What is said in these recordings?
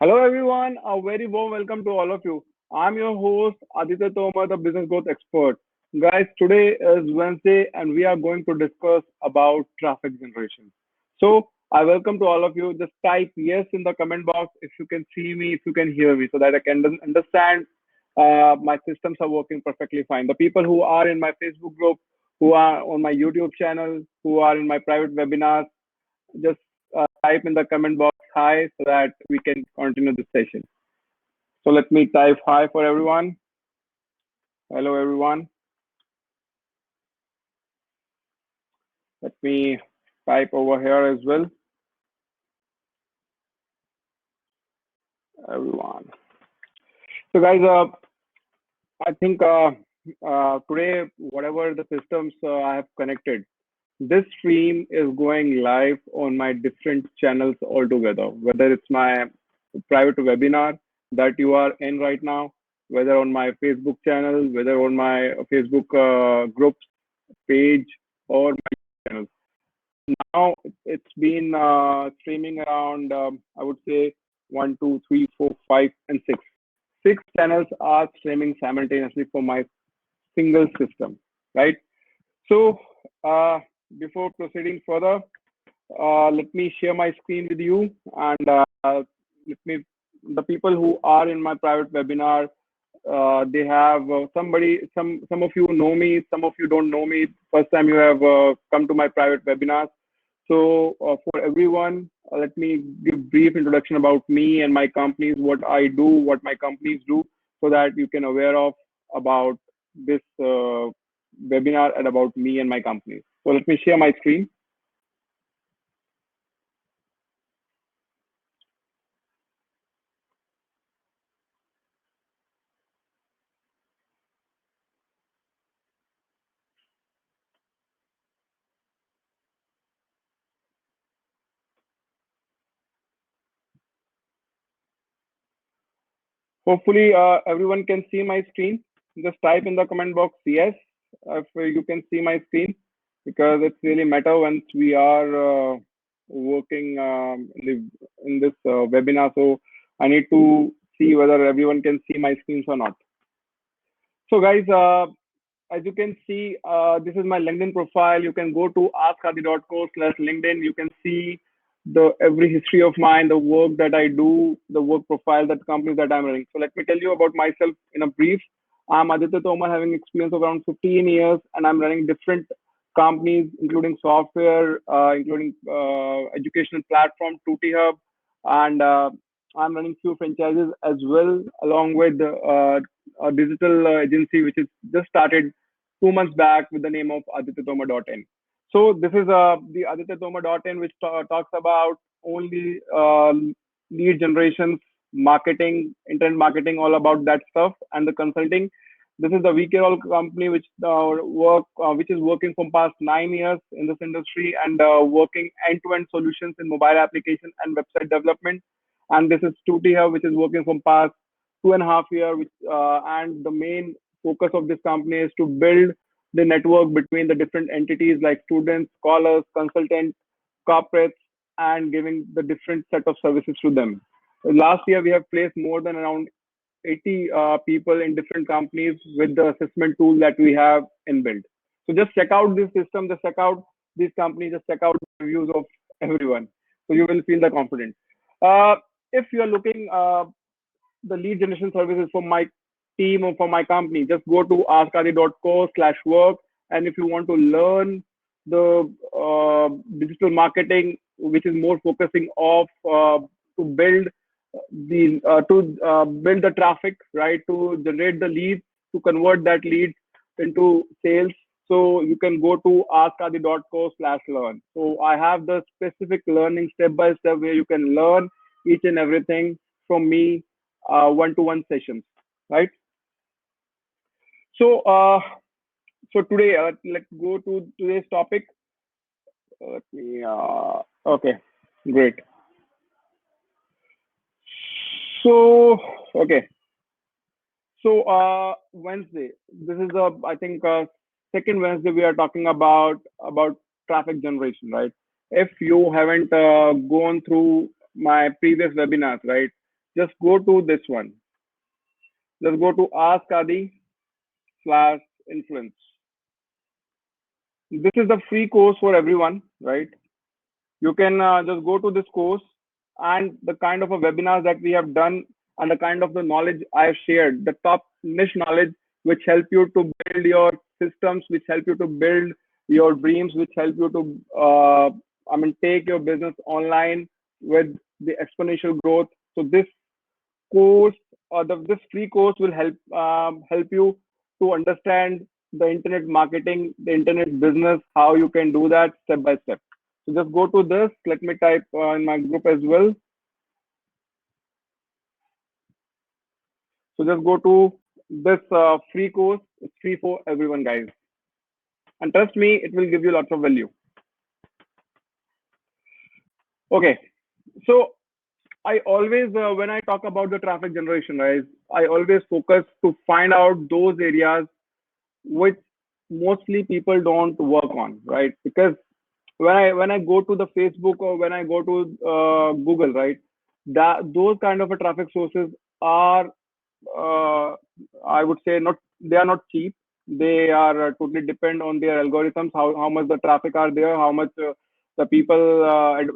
Hello everyone, a very warm welcome to all of you. I'm your host Aditya Tomar, the business growth expert. Guys, today is Wednesday and we are going to discuss about traffic generation. So I welcome to all of you. Just type yes in the comment box if you can see me, if you can hear me, so that I can understand my systems are working perfectly fine. The people who are in my Facebook group, who are on my YouTube channel, who are in my private webinars, just type in the comment box hi so that we can continue this session. So let me type hi for everyone. Hello, everyone. Let me type over here as well, everyone. So, guys, I think today, whatever the systems I have connected, this stream is going live on my different channels altogether, whether it's my private webinar that you are in right now, whether on my Facebook channel, whether on my Facebook groups page or my channel. Now it's been streaming around, I would say, one, two, three, four, five, and six. Six channels are streaming simultaneously for my single system, right? So, before proceeding further, let me share my screen with you, and let me the people who are in my private webinar, they have some of you know me, some of you don't know me. First time you have come to my private webinars. So for everyone, let me give brief introduction about me and my companies, what I do, what my companies do, so that you can aware of about this webinar and about me and my companies. So let me share my screen. Hopefully, everyone can see my screen. Just type in the comment box yes if you can see my screen, because it's really matter once we are working in this webinar. So I need to see whether everyone can see my screens or not. So guys, as you can see, this is my LinkedIn profile. You can go to askadi.co/LinkedIn. You can see the every history of mine, the work that I do, the work profile, that companies that I'm running. So let me tell you about myself in a brief. I'm Aditya Tomar, having experience of around 15 years, and I'm running different companies, including software, including educational platform, Tutti Hub, and I'm running few franchises as well, along with a digital agency which is just started 2 months back with the name of AdityaTomar.in. So this is the AdityaTomar.in, which talks about only lead generations, marketing, internet marketing, all about that stuff, and the consulting. This is the VKROL company which is working from past 9 years in this industry and working end-to-end solutions in mobile application and website development. And this is Tutti Hub, which is working from past 2.5 years, and the main focus of this company is to build the network between the different entities like students, scholars, consultants, corporates, and giving the different set of services to them. Last year, we have placed more than around 80 people in different companies with the assessment tool that we have inbuilt. So just check out this system, just check out these companies, just check out the reviews of everyone. So you will feel the confidence. If you are looking the lead generation services for my team or for my company, just go to askadi.co/work. And if you want to learn the digital marketing, which is more focusing of to build build the traffic, right? To generate the leads, to convert that lead into sales. So you can go to askadi.co/learn. So I have the specific learning step by step where you can learn each and everything from me, one-to-one sessions, right? So, so today, let's go to today's topic. Let me, okay, great. So, okay. So, Wednesday, this is I think, second Wednesday we are talking about traffic generation, right? If you haven't gone through my previous webinars, right? just go to this one. Just go to Ask Adi slash influence. This is the free course for everyone, right? You can just go to this course, and the kind of a webinars that we have done and the kind of the knowledge I have shared, the top niche knowledge which help you to build your systems, which help you to build your dreams, which help you to take your business online with the exponential growth. So this course or this free course will help you to understand the internet marketing, the internet business, how you can do that step by step. So just go to this. Let me type in my group as well. So just go to this free course. It's free for everyone, guys. And trust me, it will give you lots of value. Okay. So I always, when I talk about the traffic generation, guys, I always focus to find out those areas which mostly people don't work on, right? Because when I go to the Facebook or when I go to Google, right, that those kind of a traffic sources are, uh, I would say, not, they are not cheap. They are totally depend on their algorithms, how much the traffic are there, how much the people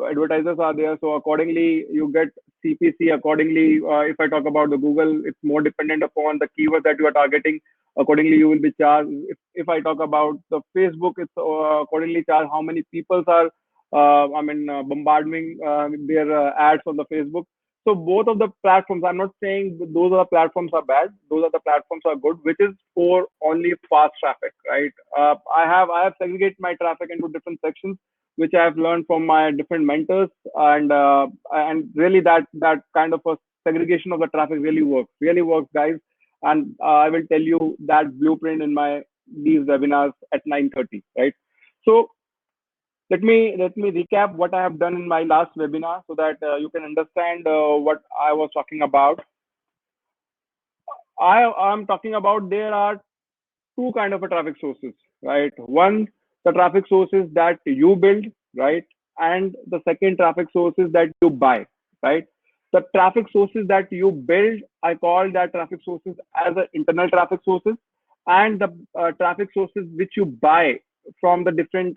advertisers are there. So accordingly, you get CPC. Accordingly, if I talk about the Google, it's more dependent upon the keywords that you are targeting. Accordingly, you will be charged. If I talk about the Facebook, it's accordingly charged how many people are bombarding their ads on the Facebook. So both of the platforms, I'm not saying those are the platforms are bad. Those are the platforms are good, which is for only fast traffic, right? I have segregated my traffic into different sections, which I have learned from my different mentors, and really that kind of a segregation of the traffic really works, guys. And I will tell you that blueprint in my these webinars at 9:30, right? So let me recap what I have done in my last webinar so that you can understand what I was talking about. I'm talking about there are two kind of a traffic sources, right? One, the traffic sources that you build, right? And the second traffic sources that you buy, right? The traffic sources that you build, I call that traffic sources as a internal traffic sources, and the traffic sources which you buy from the different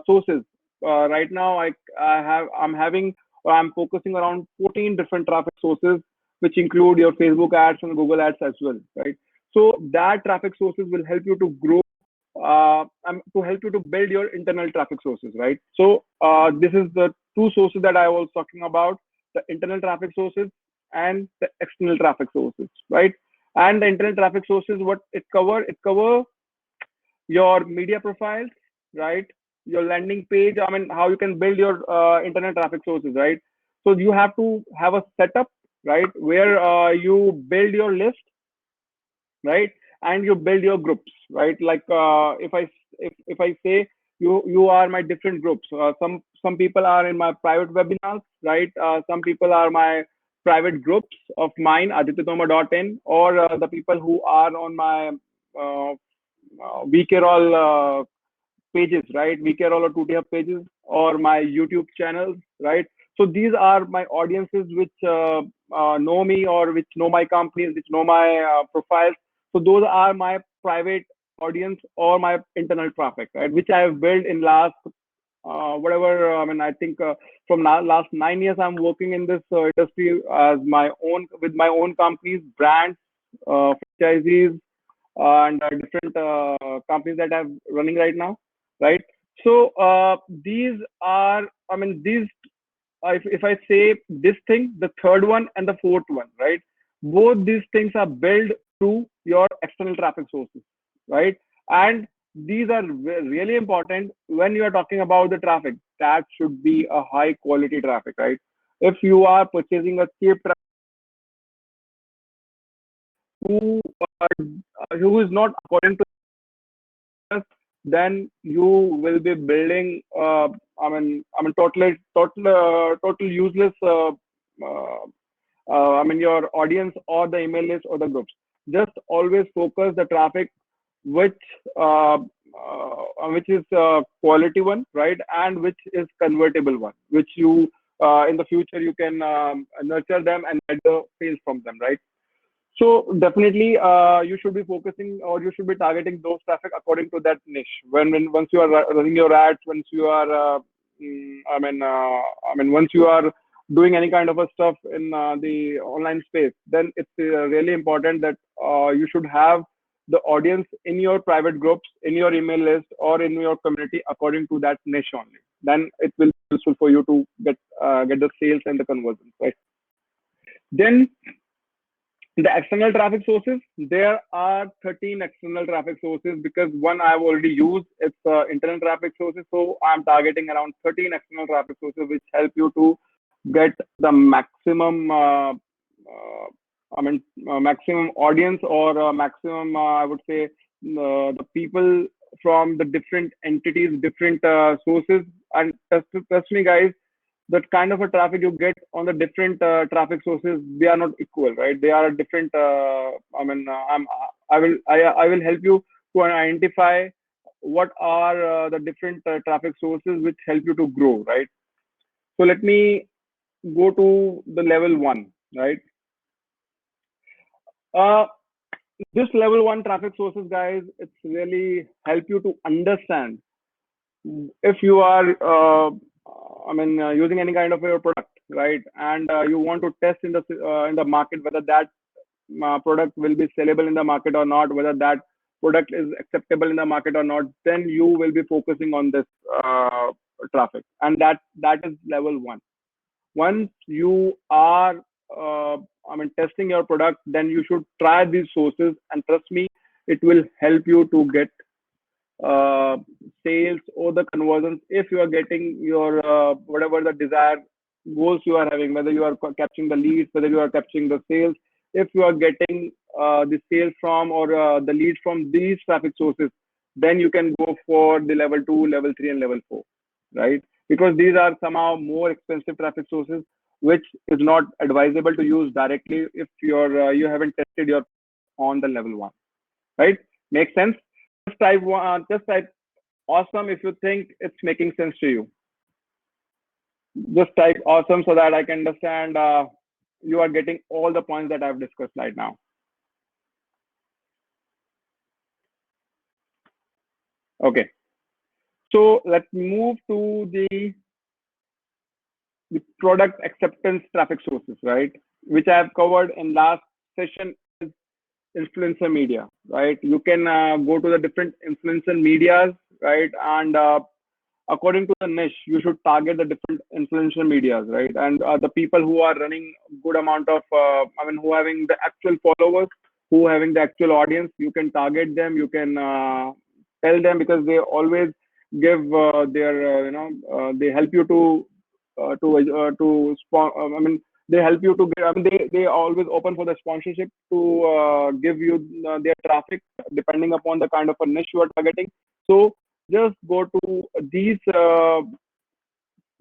sources. Right now, I'm having or I'm focusing around 14 different traffic sources, which include your Facebook ads and Google ads as well, right? So that traffic sources will help you to grow, to help you to build your internal traffic sources, right? So this is the two sources that I was talking about: the internal traffic sources and the external traffic sources, right? And the internal traffic sources, what it cover your media profiles, right? Your landing page. I mean, how you can build your internet traffic sources, right? So you have to have a setup, right, where you build your list, right, and you build your groups, right? Like if I say you are my different groups. Some people are in my private webinars, right? Some people are my private groups of mine, adityatomar.in, or the people who are on my uh, VKROL pages, right? VKROL or 2TF pages, or my YouTube channels, right? So these are my audiences which know me, or which know my companies, which know my profiles. So those are my private audience or my internal traffic, right? Which I have built in last whatever. I think from now last 9 years I'm working in this industry as my own with my own companies, brands, franchisees, and different companies that I'm running right now, right? So these are, these, if I say this thing, the third one and the fourth one, right? Both these things are built through your external traffic sources, right? And these are really important when you are talking about the traffic. That should be a high quality traffic, right? If you are purchasing a cheap traffic who, who is not according to us, then you will be building total useless your audience or the email list or the groups. Just always focus the traffic which which is quality one, right, and which is convertible one, which you in the future you can nurture them and get the sales from them, right? So definitely, you should be focusing or you should be targeting those traffic according to that niche. When once you are running your ads, once you are, once you are doing any kind of a stuff in the online space, then it's really important that you should have the audience in your private groups, in your email list, or in your community according to that niche only. Then it will be useful for you to get the sales and the conversions, right? Then the external traffic sources, there are 13 external traffic sources because one I've already used, it's internal traffic sources. So I'm targeting around 13 external traffic sources which help you to get the maximum, maximum audience or maximum, I would say, the people from the different entities, different sources. And trust me, guys, that kind of a traffic you get on the different traffic sources, they are not equal, right? They are different. I will help you to identify what are the different traffic sources which help you to grow, right? So let me go to the level one, right? uh, this level one traffic sources, guys, it's really help you to understand if you are using any kind of your product, right? And you want to test in the market whether that product will be sellable in the market or not, whether that product is acceptable in the market or not, then you will be focusing on this traffic, and that is level one. Once you are testing your product, then you should try these sources, and trust me, it will help you to get uh, sales or the conversions if you are getting your whatever the desired goals you are having, whether you are capturing the leads, whether you are capturing the sales. If you are getting the sales from or the leads from these traffic sources, then you can go for the level 2, level 3, and level 4, right? Because these are somehow more expensive traffic sources which is not advisable to use directly if you haven't tested your on the level 1, right? Makes sense? Just type awesome if you think it's making sense to you. Just type awesome so that I can understand you are getting all the points that I've discussed right now. Okay. So let's move to the product acceptance traffic sources, right? Which I have covered in last session is influencer media, right? You can go to the different influencer medias, right? And according to the niche, you should target the different influential medias, right? And the people who are running good amount of, who having the actual followers, who having the actual audience, you can target them. You can tell them because they always give they help you they help you to get. They always open for the sponsorship to give you their traffic depending upon the kind of a niche you are targeting. So just go to these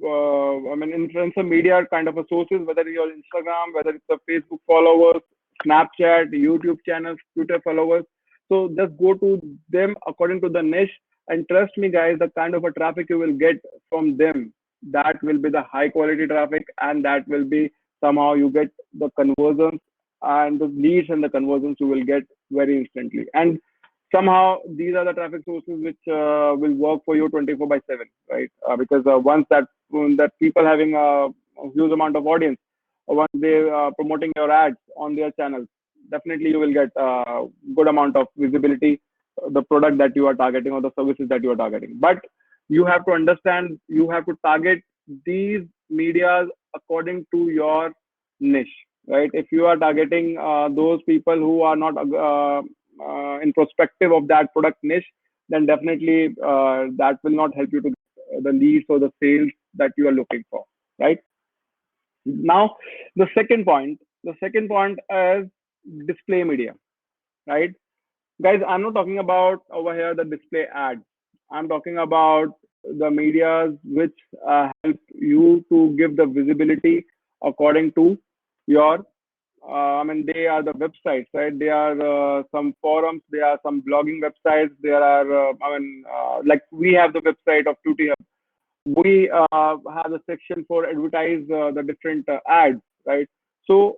influencer media kind of a sources, whether your Instagram, whether it's a Facebook followers, Snapchat, YouTube channels, Twitter followers. So just go to them according to the niche, and trust me, guys, the kind of a traffic you will get from them, that will be the high quality traffic, and that will be somehow you get the conversions and the leads and the conversions you will get very instantly. And somehow these are the traffic sources which will work for you 24 by 7, right? Because once that people having a huge amount of audience, once they promoting your ads on their channels, definitely you will get good amount of visibility, the product that you are targeting or the services that you are targeting. But you have to understand, you have to target these medias according to your niche, right? If you are targeting those people who are not in perspective of that product niche, then definitely that will not help you to get the leads or the sales that you are looking for, right? Now, the second point is display media, right? Guys, I'm not talking about over here the display ads. I'm talking about the medias which help you to give the visibility according to your they are the websites, right? They are some forums, there are some blogging websites, there are, like we have the website of Tutti Hub. we have a section for advertise the different ads, right? So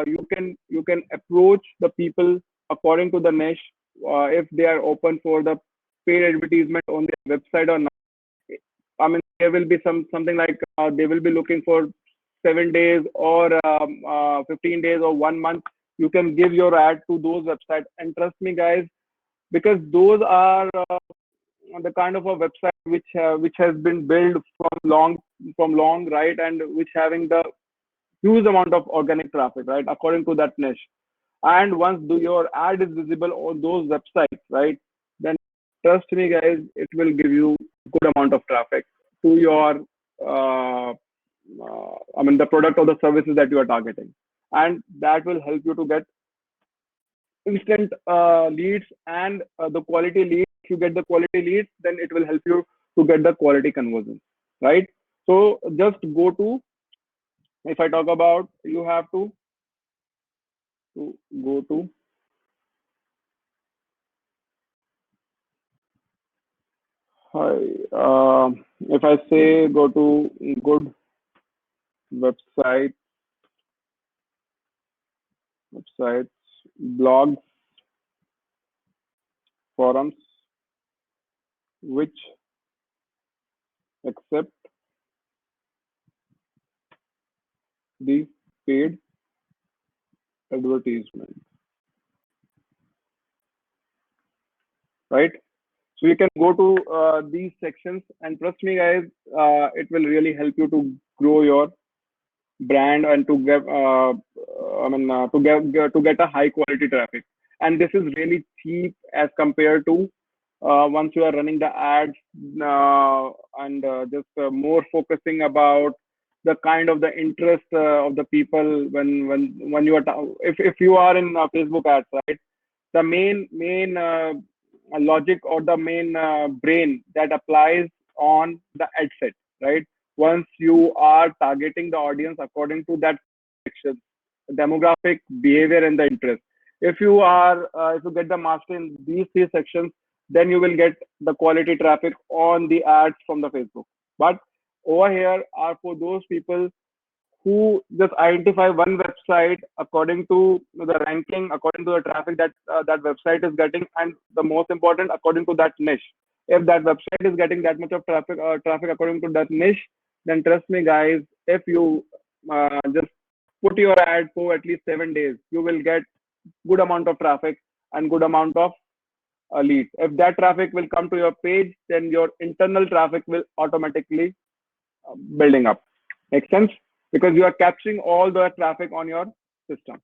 you can approach the people according to the niche, if they are open for the paid advertisement on their website or not. I mean, there will be something like they will be looking for 7 days or 15 days or 1 month. You can give your ad to those websites, and trust me, guys, because those are the kind of a website which has been built from long, right, and which having the huge amount of organic traffic, right, according to that niche. And once your ad is visible on those websites, right, then trust me, guys, it will give you good amount of traffic to your I mean the product or the services that you are targeting, and that will help you to get instant leads and the quality leads. If you get the quality leads, then it will help you to get the quality conversion, right? So just go to, if I talk about, you have to go to, hi, if I say go to good website, websites, blogs, forums, which accept the paid advertisement, right? So you can go to these sections, and trust me, guys, it will really help you to grow your brand and to get to get a high quality traffic. And this is really cheap as compared to once you are running the ads, and just more focusing about the kind of the interest of the people when you are if you are in Facebook ads, right? The main logic or the main brain that applies on the ad set, right? Once you are targeting the audience according to that section, demographic, behavior, and the interest. If you get the master in these three sections, then you will get the quality traffic on the ads from the Facebook. But over here are for those people who just identify one website according to the ranking, according to the traffic that that website is getting, and the most important, according to that niche. If that website is getting that much of traffic according to that niche, then trust me, guys, if you just put your ad for at least 7 days, you will get good amount of traffic and good amount of leads. If that traffic will come to your page, then your internal traffic will automatically building up. Make sense? Because you are capturing all the traffic on your system.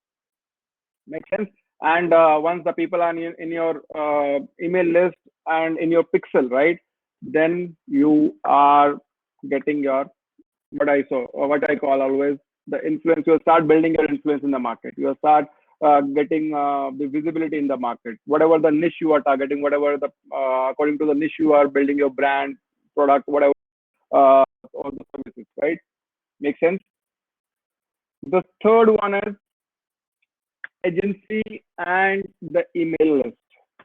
Make sense? And once the people are in your email list and in your pixel, right? Then you are getting your what I saw or what I call always the influence. You start building your influence in the market. You start getting the visibility in the market. Whatever the niche you are targeting, whatever the according to the niche you are building your brand, product, whatever all the services, right? Make sense? The third one is agency and the email list,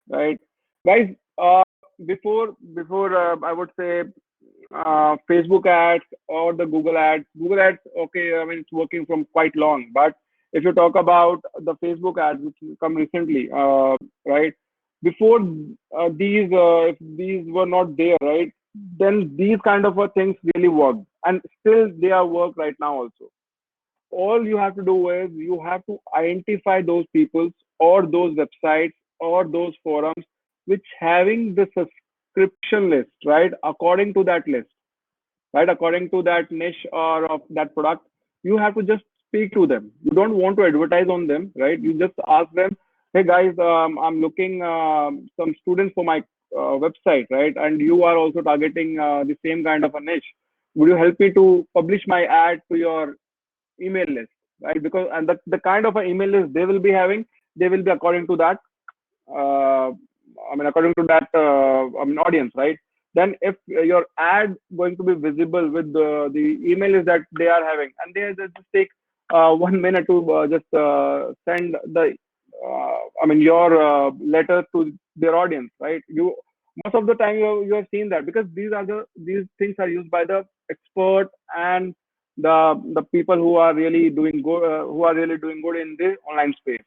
right? Guys, before I would say Facebook ads or the Google ads. Google ads, okay, I mean it's working from quite long, but if you talk about the Facebook ads which come recently, right? Before if these were not there, right? Then these kind of things really work, and still they are work right now also. All you have to do is you have to identify those people or those websites or those forums which having the subscription list, right, according to that list, right, according to that niche or of that product. You have to just speak to them. You don't want to advertise on them, right? You just ask them, hey guys, I'm looking some students for my website, right, and you are also targeting the same kind of a niche. Would you help me to publish my ad to your email list, right? Because and the kind of an email list they will be having, they will be according to that. Uh, according to that, audience, right? Then if your ad going to be visible with the email list that they are having, and they just take 1 minute to just send the, your letter to their audience, right? Most of the time you have seen that, because these things are used by the expert and the people who are really doing good, in the online space.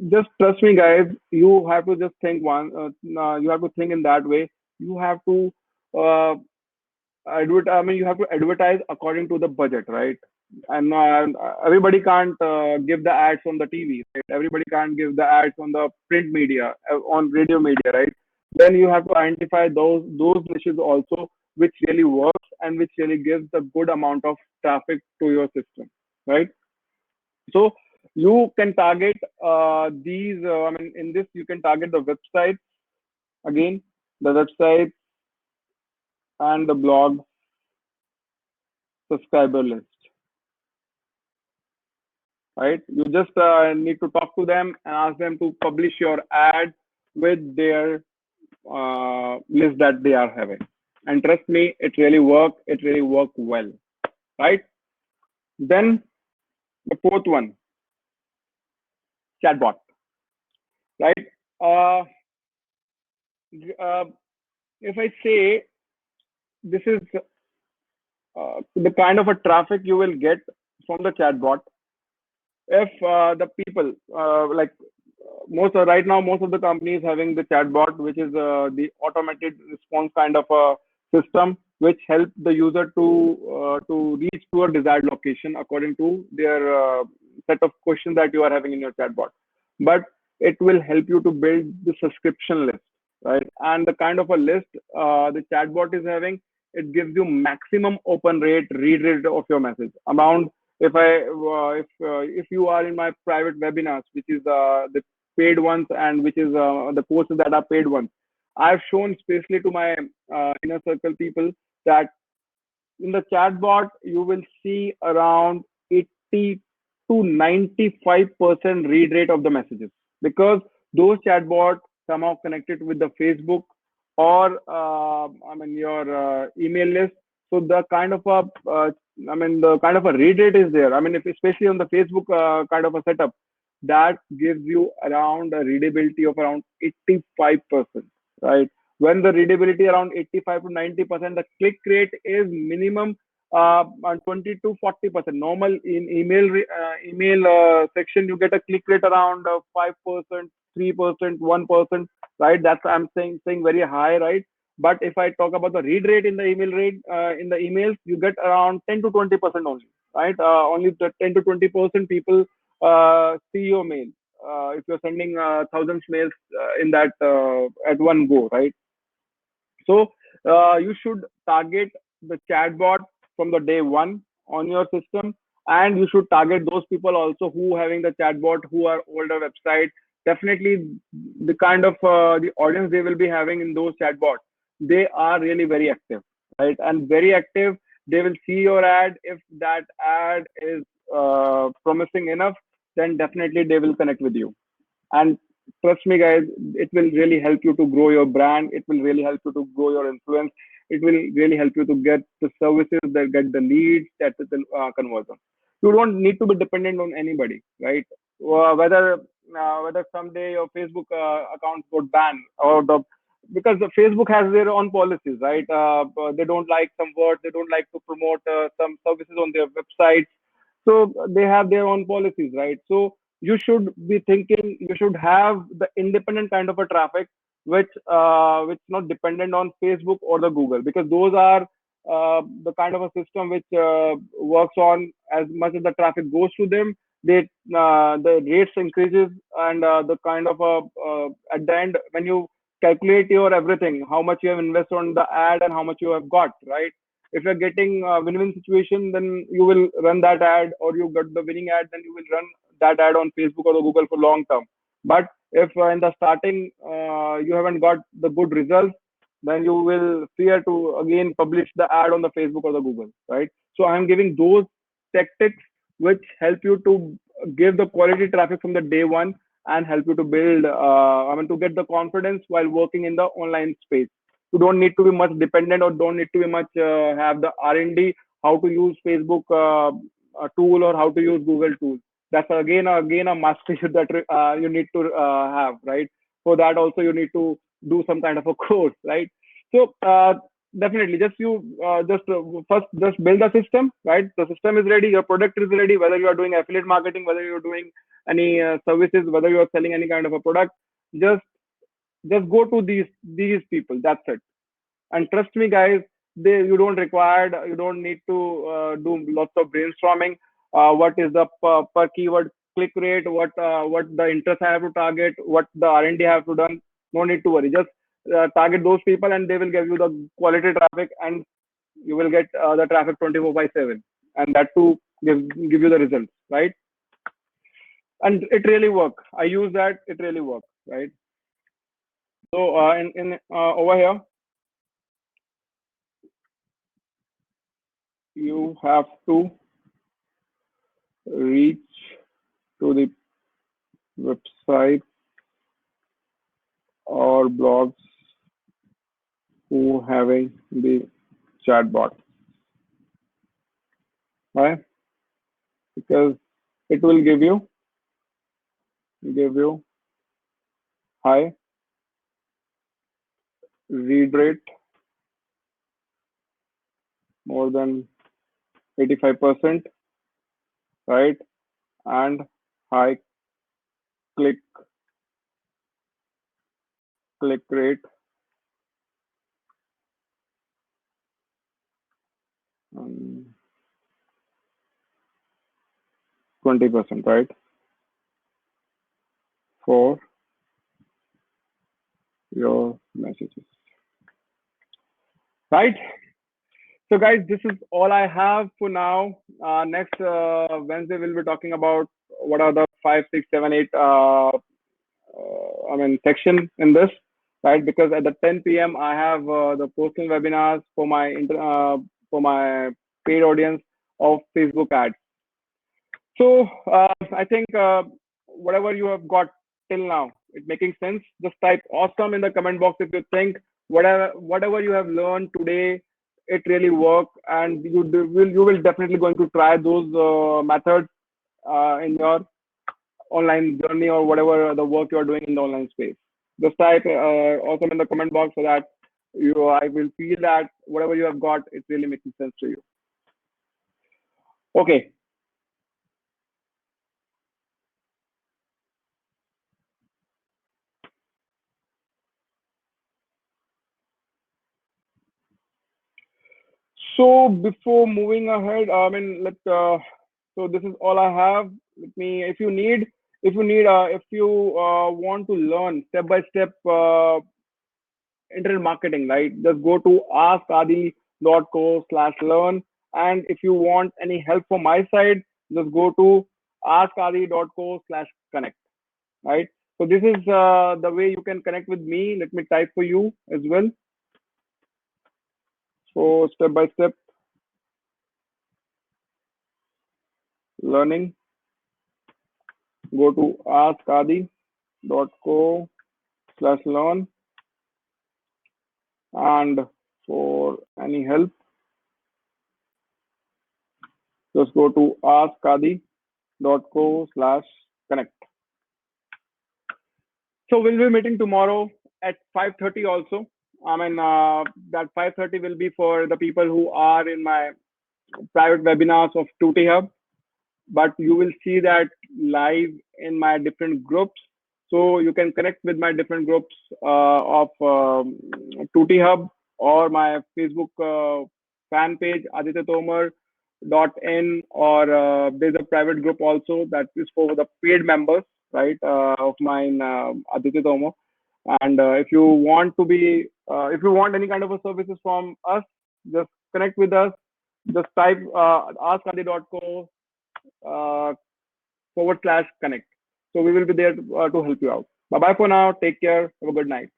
Just trust me, guys. You have to just think you have to think in that way. You have to uh, you have to advertise according to the budget, right? And everybody can't give the ads on the TV, right? Everybody can't give the ads on the print media, on radio media, right? Then you have to identify those niches also, which really works and which really gives a good amount of traffic to your system, right? So you can target these. In this you can target the website again, the website and the blog subscriber list, right? You just need to talk to them and ask them to publish your ad with their list that they are having. And trust me, it really work. It really work well, right? Then the fourth one, chatbot, right? Uh, uh, if I say this is the kind of a traffic you will get from the chatbot, if the people most right now, most of the companies having the chatbot, which is the automated response kind of a system, which help the user to reach to a desired location according to their set of questions that you are having in your chatbot. But it will help you to build the subscription list, right? And the kind of a list the chatbot is having, it gives you maximum open rate, read rate of your message amount. If you are in my private webinars, which is the paid ones, and which is the courses that are paid ones, I've shown especially to my inner circle people that in the chatbot you will see around 80 to 95% read rate of the messages, because those chatbots somehow connected with the Facebook or your email list. So the kind of a the kind of a read rate is there. If especially on the Facebook kind of a setup, that gives you around a readability of around 85%, right? When the readability around 85 to 90%, the click rate is minimum 20 to 40%. Normal in email section, you get a click rate around 5%, 3%, 1%, right? That's I'm saying very high, right? But if I talk about the read rate in the email rate in the emails, you get around 10 to 20% only, right? Only the 10 to 20% people see your mail. If you're sending thousands mails in that at one go, right? So you should target the chatbot from the day one on your system, and you should target those people also who having the chatbot, who are older website. Definitely, the kind of the audience they will be having in those chatbots, they are really very active, right? And very active. They will see your ad. If that ad is promising enough, then definitely they will connect with you. And trust me, guys, it will really help you to grow your brand. It will really help you to grow your influence. It will really help you to get the services, that get the leads, that the conversion. You don't need to be dependent on anybody, right? Whether someday your Facebook account got banned, or the because the Facebook has their own policies, right? They don't like some words, they don't like to promote some services on their website, so they have their own policies, right? So you should be thinking, you should have the independent kind of a traffic, which not dependent on Facebook or the Google, because those are the kind of a system which works on as much as the traffic goes to them, they the rates increases, and the kind of a at the end when you calculate your everything, how much you have invested on the ad and how much you have got, right? If you're getting a win-win situation, then you will run that ad, or you got the winning ad, then you will run that ad on Facebook or Google for long term. But if in the starting you haven't got the good results, then you will fear to again publish the ad on the Facebook or the Google, right? So I'm giving those tactics which help you to give the quality traffic from the day one, and help you to build to get the confidence while working in the online space. You don't need to be much dependent, or don't need to be much have the R&D how to use Facebook tool, or how to use Google tool. That's again a mastery that you need to have, right? For that also you need to do some kind of a course, right? So definitely, first just build the system, right? The system is ready, your product is ready. Whether you are doing affiliate marketing, whether you're doing any services, whether you are selling any kind of a product, just just go to these people. That's it. And trust me, guys, you don't need to do lots of brainstorming. What is the per keyword click rate? What the interest I have to target? What the R&D I have to done? No need to worry. Just target those people, and they will give you the quality traffic, and you will get the traffic 24 by 7, and that too give you the results, right? And it really work. I use that. It really works, right? So in over here, you have to reach to the website or blogs who having the chatbot. Why? Because it will give you high read rate, more than 85%, right? And high click rate, 20%, right? For your messages, right? So, guys, this is all I have for now. Next Wednesday, we'll be talking about what are the 5, 6, 7, 8 section in this, right? Because at the 10 p.m. I have the personal webinars for my paid audience of Facebook ads. So I think whatever you have got till now, it making sense. Just type awesome in the comment box if you think whatever you have learned today, it really worked, and you will definitely going to try those methods in your online journey or whatever the work you are doing in the online space. Just type awesome in the comment box so that I will feel that whatever you have got, it's really making sense to you. Okay. So before moving ahead, so this is all I have. Let me, if you want to learn step by step internet marketing, right? Just go to askadi.co/learn. And if you want any help from my side, just go to askadi.co/connect, right? So this is the way you can connect with me. Let me type for you as well. So step by step learning, go to askadi.co/learn. And for any help, just go to askadi.co/connect. So we'll be meeting tomorrow at 5:30 also. That 5:30 will be for the people who are in my private webinars of Tutti Hub, but you will see that live in my different groups. So you can connect with my different groups of Tutti Hub or my Facebook fan page, Aditya Tomar .in, or there's a private group also that is for the paid members, right, of mine, Aditya Tomar. And if you want any kind of a services from us, just connect with us. Just type askadi.co /connect. So we will be there to help you out. Bye bye for now. Take care. Have a good night.